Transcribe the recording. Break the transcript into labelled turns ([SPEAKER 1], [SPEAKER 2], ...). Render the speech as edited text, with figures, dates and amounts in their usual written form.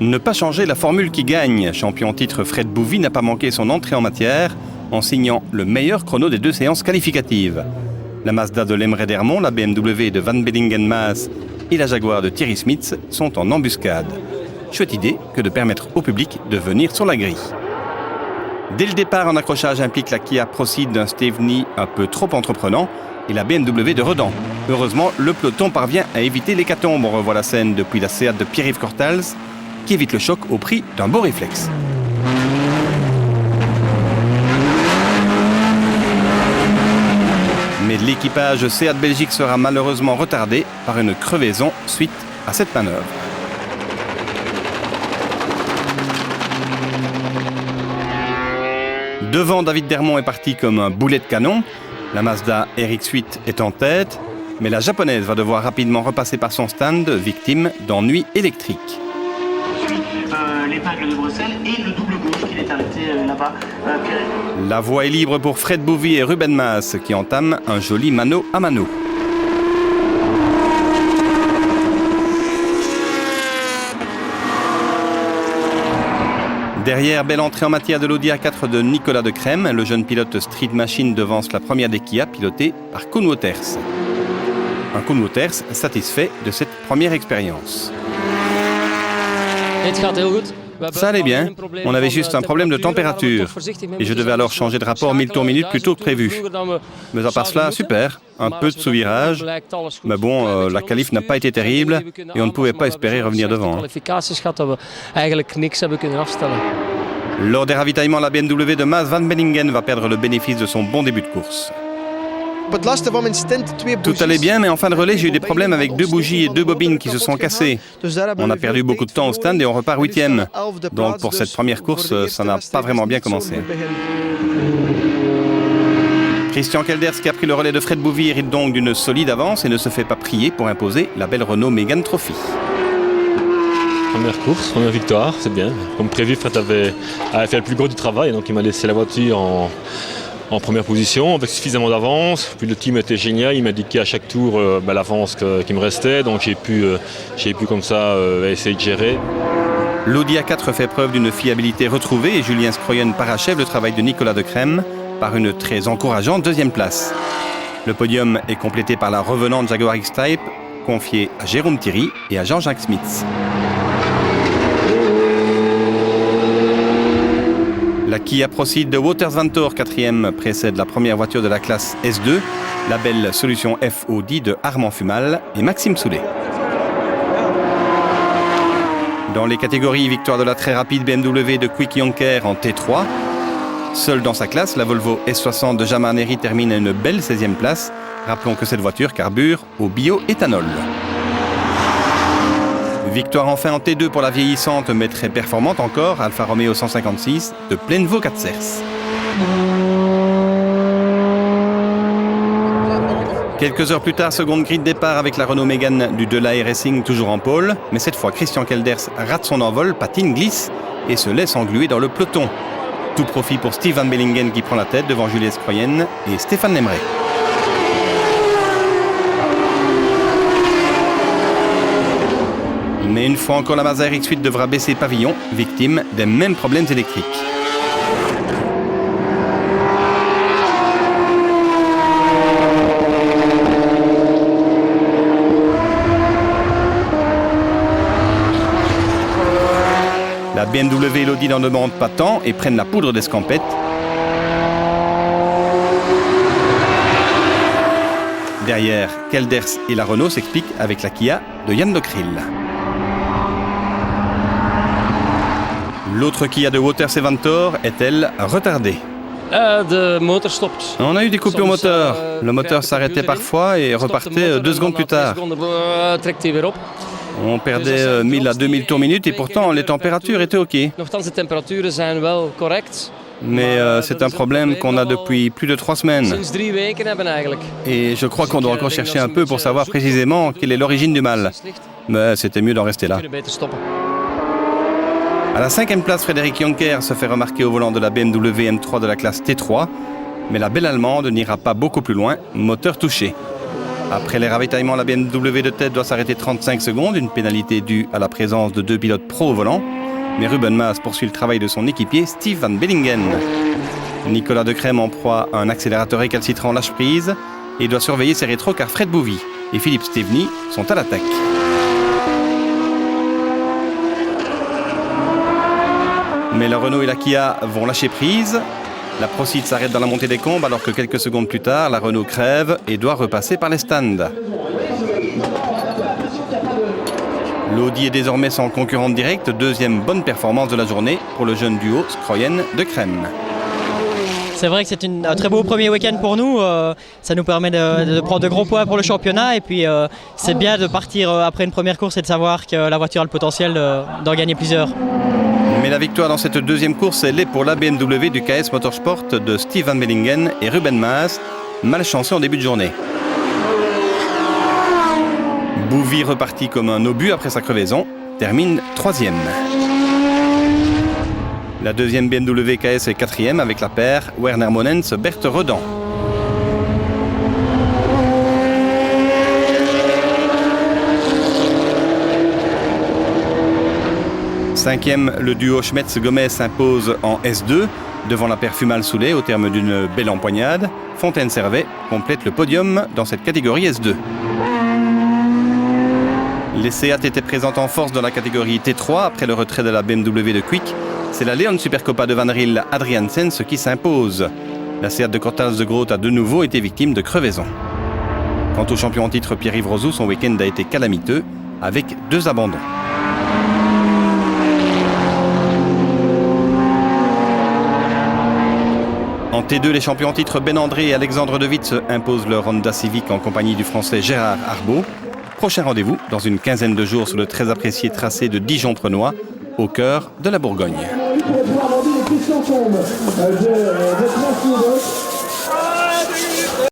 [SPEAKER 1] Ne pas changer la formule qui gagne. Champion titre Fred Bouvy n'a pas manqué son entrée en matière en signant le meilleur chrono des 2 séances qualificatives. La Mazda de Lemre Dermont, la BMW de Van Bellingen-Maas et la Jaguar de Thierry Smits sont en embuscade. Chouette idée que de permettre au public de venir sur la grille. Dès le départ, un accrochage implique la Kia Proceed d'un Steveni un peu trop entreprenant et la BMW de Redan. Heureusement, le peloton parvient à éviter l'hécatombe. On revoit la scène depuis la Seat de Pierre-Yves Cortals qui évite le choc au prix d'un beau réflexe. Mais l'équipage Seat Belgique sera malheureusement retardé par une crevaison suite à cette manœuvre. Devant, David Dermont est parti comme un boulet de canon. La Mazda RX-8 est en tête, mais la japonaise va devoir rapidement repasser par son stand, victime d'ennuis électriques.
[SPEAKER 2] L'épingle de Bruxelles et le double gauche qu'il est arrêté là-bas.
[SPEAKER 1] La voie est libre pour Fred Bouvy et Ruben Maas qui entament un joli mano à mano. Derrière, belle entrée en matière de l'Audi A4 de Nicolas de Crème. Le jeune pilote Street Machine devance la première des Kia pilotée par Koen Wouters. Un Koen Wouters satisfait de cette première expérience. Ça allait bien, on avait juste un problème de température et je devais alors changer de rapport 1000 tours minute plus tôt que prévu. Mais à part cela, super, un peu de sous-virage, mais bon, la qualif n'a pas été terrible et on ne pouvait pas espérer revenir devant. Lors des ravitaillements, la BMW de Maas Van Bellingen va perdre le bénéfice de son bon début de course. Tout allait bien, mais en fin de relais, j'ai eu des problèmes avec 2 bougies et 2 bobines qui se sont cassées. On a perdu beaucoup de temps au stand et on repart 8e. Donc pour cette première course, ça n'a pas vraiment bien commencé. Christian Kelders, qui a pris le relais de Fred Bouvy, hérite donc d'une solide avance et ne se fait pas prier pour imposer la belle Renault Mégane Trophy.
[SPEAKER 3] Première course, première victoire, c'est bien. Comme prévu, Fred avait fait le plus gros du travail, donc il m'a laissé la voiture en première position avec suffisamment d'avance. Puis le team était génial, il m'a indiqué à chaque tour l'avance qui me restait, donc j'ai pu comme ça essayer de gérer.
[SPEAKER 1] L'Audi A4 fait preuve d'une fiabilité retrouvée et Julien Scroyen parachève le travail de Nicolas de Crème par une très encourageante 2e place. Le podium est complété par la revenante Jaguar X-Type confiée à Jérôme Thierry et à Jean-Jacques Smits. La Kia Proceed de Wouters Vanthoor, 4e, précède la première voiture de la classe S2, la belle solution F Audi de Armand Fumal et Maxime Soulet. Dans les catégories, victoire de la très rapide BMW de Quick Jonker en T3. Seule dans sa classe, la Volvo S60 de Jamar Neri termine à une belle 16e place. Rappelons que cette voiture carbure au bioéthanol. Victoire enfin en T2 pour la vieillissante mais très performante encore, Alfa Romeo 156 de Plainevaux-Catsers. Quelques heures plus tard, seconde grille de départ avec la Renault Mégane du Delahaye Racing toujours en pôle, mais cette fois Christian Kelders rate son envol, patine, glisse et se laisse engluer dans le peloton. Tout profit pour Steve Van Bellingen qui prend la tête devant Julien Scroyen et Stéphane Lemre. Mais une fois encore, la Mazda RX-8 devra baisser pavillon, victime des mêmes problèmes électriques. La BMW et l'Audi n'en demandent pas tant et prennent la poudre d'escampette. Derrière, Kelders et la Renault s'expliquent avec la Kia de Jan de Kriel. L'autre Kia de Wouters et Vanthoor est-elle retardée? On a eu des coupures moteur. Le moteur s'arrêtait parfois et repartait 2 secondes plus tard. On perdait 1000 à 2000 tours minute et pourtant les températures étaient OK. Mais c'est un problème qu'on a depuis plus de 3 semaines. Et je crois qu'on doit encore chercher un peu pour savoir précisément quelle est l'origine du mal. Mais c'était mieux d'en rester là. À la 5e place, Frédéric Jonker se fait remarquer au volant de la BMW M3 de la classe T3. Mais la belle Allemande n'ira pas beaucoup plus loin, moteur touché. Après les ravitaillements, la BMW de tête doit s'arrêter 35 secondes, une pénalité due à la présence de 2 pilotes pro au volant. Mais Ruben Maes poursuit le travail de son équipier Steve Van Bellingen. Nicolas Decrème en proie à un accélérateur récalcitrant lâche prise et doit surveiller ses rétros car Fred Bouvy et Philippe Steveny sont à l'attaque. Mais la Renault et la Kia vont lâcher prise. La Procid s'arrête dans la montée des combes alors que quelques secondes plus tard, la Renault crève et doit repasser par les stands. L'Audi est désormais sans concurrente directe, deuxième bonne performance de la journée pour le jeune duo Scroyen-Decrème.
[SPEAKER 4] C'est vrai que c'est un très beau premier week-end pour nous. Ça nous permet de prendre de gros points pour le championnat. Et puis c'est bien de partir après une première course et de savoir que la voiture a le potentiel d'en gagner plusieurs.
[SPEAKER 1] Mais la victoire dans cette deuxième course, elle est pour la BMW du KS Motorsport de Steve Van Bellingen et Ruben Maes, malchanceux en début de journée. Bouvy, reparti comme un obus après sa crevaison, termine 3e. La deuxième BMW KS est 4e avec la paire Werner Monens-Berthe Rodan. 5e, le duo Schmetz-Gomez s'impose en S2 devant la paire Fumal-Soulet au terme d'une belle empoignade. Fontaine-Servet complète le podium dans cette catégorie S2. Les Seat étaient présents en force dans la catégorie T3 après le retrait de la BMW de Quick. C'est la Leon Supercopa de Van Riel Adriansens qui s'impose. La Seat de Cortals de Groot a de nouveau été victime de crevaison. Quant au champion en titre Pierre-Yves Roseau, son week-end a été calamiteux avec 2 abandons. En T2, les champions en titre Ben André et Alexandre De Witt imposent leur Honda Civic en compagnie du français Gérard Arbeau. Prochain rendez-vous dans une quinzaine de jours sur le très apprécié tracé de Dijon-Prenois, au cœur de la Bourgogne.